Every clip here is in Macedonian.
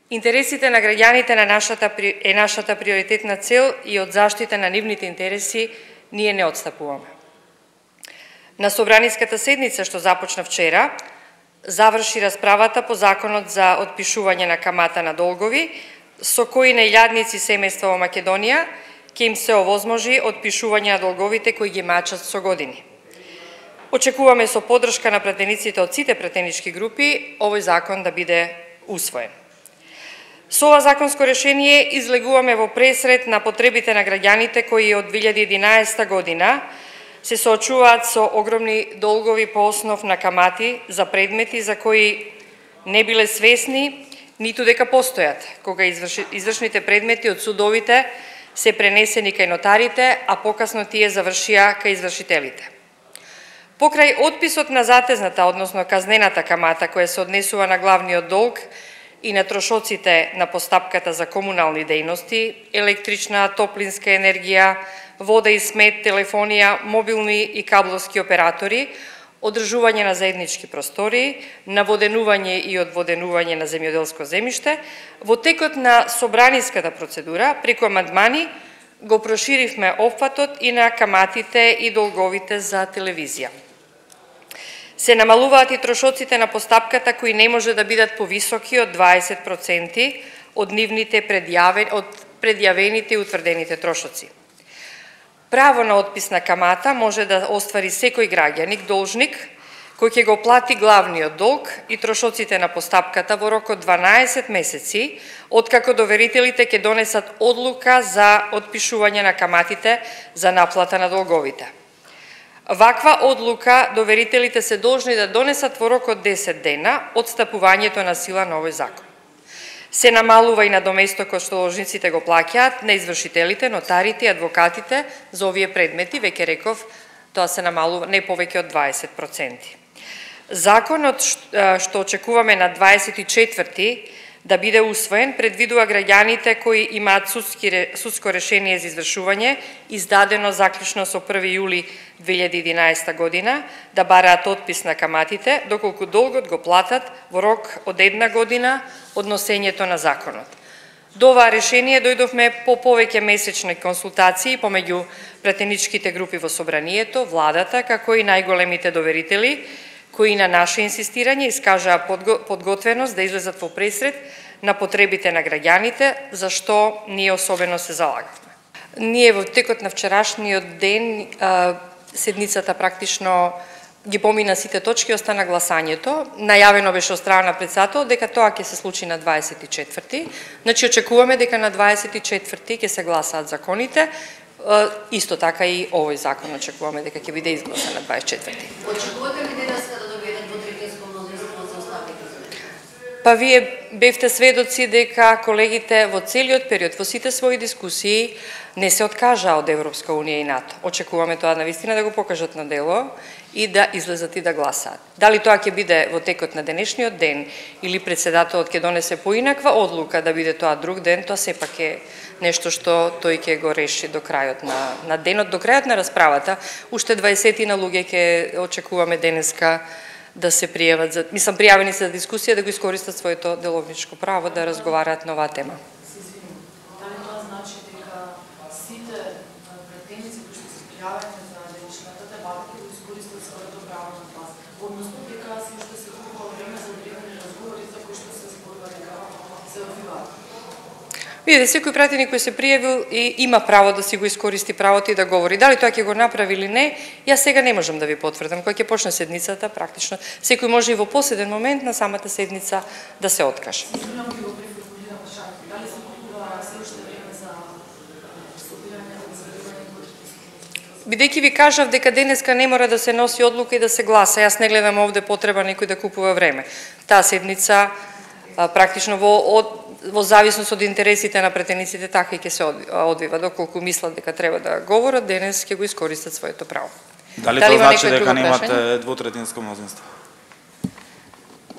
Интересите на граѓаните е нашата приоритетна цел и од заштита на нивните интереси ние не отстапуваме. На собраниската седница што започна вчера, заврши расправата по Законот за отпишување на камата на долгови, со кои нејадници семејства во Македонија ќе им се овозможи отпишување на долговите кои ги мачат со години. Очекуваме со поддршка на пратениците од сите пратенички групи овој закон да биде усвоен. Со ова законско решение излегуваме во пресред на потребите на граѓаните кои од 2011 година се соочуваат со огромни долгови по основ на камати за предмети за кои не биле свесни ниту дека постојат, кога извршните предмети од судовите се пренесени кај нотарите, а покасно тие завршија кај извршителите. Покрај отписот на затезната, односно казнената камата која се однесува на главниот долг и на трошоците на постапката за комунални дејности, електрична, топлинска енергија, вода и смет, телефонија, мобилни и кабловски оператори, одржување на заеднички простории, наводенување и одводенување на земјоделско земјиште, во текот на собраниската процедура, преку амандмани, го проширивме опфатот и на каматите и долговите за телевизија. Се намалуваат и трошоците на постапката кои не може да бидат повисоки од 20% од нивните предјавените и утврдените трошоци. Право на отпис на камата може да оствари секој граѓаник, должник, кој ќе го плати главниот долг и трошоците на постапката во рок од 12 месеци, откако доверителите ќе донесат одлука за отпишување на каматите за наплата на долговите. Ваква одлука доверителите се должни да донесат во рок од 10 дена од стапувањето на сила на овој закон. Се намалува и надоместокот што должниците го плаќаат на извршителите, нотарите и адвокатите за овие предмети, веќе реков, тоа се намалува не повеќе од 20%. Законот што очекуваме на 24-ти да биде усвоен предвидува граѓаните кои имаат судско решение за извршување, издадено заклучно со 1 јули 2011 година, да бараат отпис на каматите, доколку долгот го платат во рок од 1 година од носењето на законот. До ова решение дојдовме по повеќе месечни консултации помеѓу пратеничките групи во собранието, владата, како и најголемите доверители, кои на наше инсистирање искажаа подготвеност да излезат во пресред на потребите на граѓаните, за што ние особено се залагавме. Ние во текот на вчерашниот ден седницата практично ги помина сите точки, остана гласањето. Најавено беше од страна на председател дека тоа ќе се случи на 24-ти. Значи очекуваме дека на 24-ти ќе се гласаат законите. Исто така и овој закон очекуваме дека ќе биде изгласан на 24-ти. Очекувате ли денеска да добиете двотретинско мнозинство за оставките? Па вие бевте сведоци дека колегите во целиот период, во сите своји дискусии, не се откажаа од Европска унија и НАТО. Очекуваме тоа навистина да го покажат на дело и да излезат и да гласаат. Дали тоа ќе биде во текот на денешниот ден или председателот ќе донесе поинаква одлука да биде тоа друг ден, тоа сепак е нешто што тој ќе го реши до крајот на денот, до крајот на расправата. Уште 20 на луѓе ќе очекуваме денеска да се пријават, пријавени се за дискусија, да го искористат своето деловничко право да разговараат на оваа тема. Дали тоа значи дека сите претеници кои што се пријавени за денешната дебата ќе го искористат своето право на глас, односно дека се уште се губува време за одредени разговори за кои што се зборува дека се одвиваат? Видите, секој пратеник кој се пријавил и има право да си го искористи правото и да говори. Дали тоа ќе го направи или не, јас сега не можам да ви потврдам. Кога ќе почне седницата, практично секој може и во последен момент на самата седница да се откаже. Бидејќи ви кажав дека денеска не мора да се носи одлука и да се гласа, јас не гледам овде потреба некој да купува време. Таа седница практично во зависност од интересите на претениците така и ќе се одвива. Доколку мислат дека треба да говорат, денес ќе го искористат своето право. Дали тоа значи дека немате двотретинско мнозинство?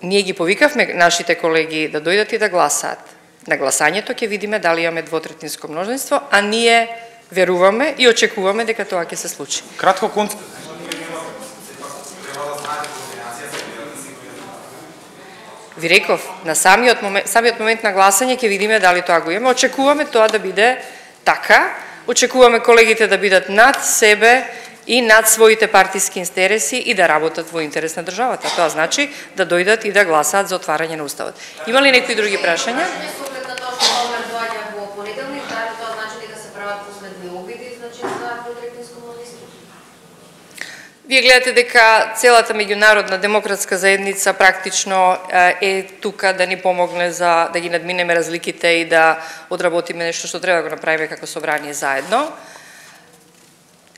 Ние ги повикавме нашите колеги да дојдат и да гласаат. На гласањето ќе видиме дали имаме двотретинско мнозинство, а ние веруваме и очекуваме дека тоа ќе се случи. Кратко Ви реков, на самиот момент на гласање ќе видиме дали тоа го имаме. Очекуваме тоа да биде така. Очекуваме колегите да бидат над себе и над своите партиски интереси и да работат во интерес на државата. Тоа значи да дојдат и да гласаат за отварање на уставот. Има ли некои други прашања? Со оглед на тоа што Олмер доаѓа во понеделник, дали тоа значи дека се прават последни обиди, значи за двотретинско мнозинство? Вие гледате дека целата меѓународна демократска заедница практично е тука да ни помогне за да ги надминеме разликите и да одработиме нешто што треба да го направиме како собрание заедно.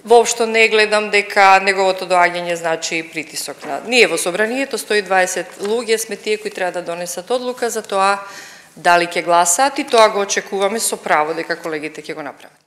Воопшто не гледам дека неговото доаѓање значи притисок на... Ние во собранието 120 луѓе сме тие кои треба да донесат одлука за тоа дали ќе гласаат и тоа го очекуваме со право дека колегите ќе го направат.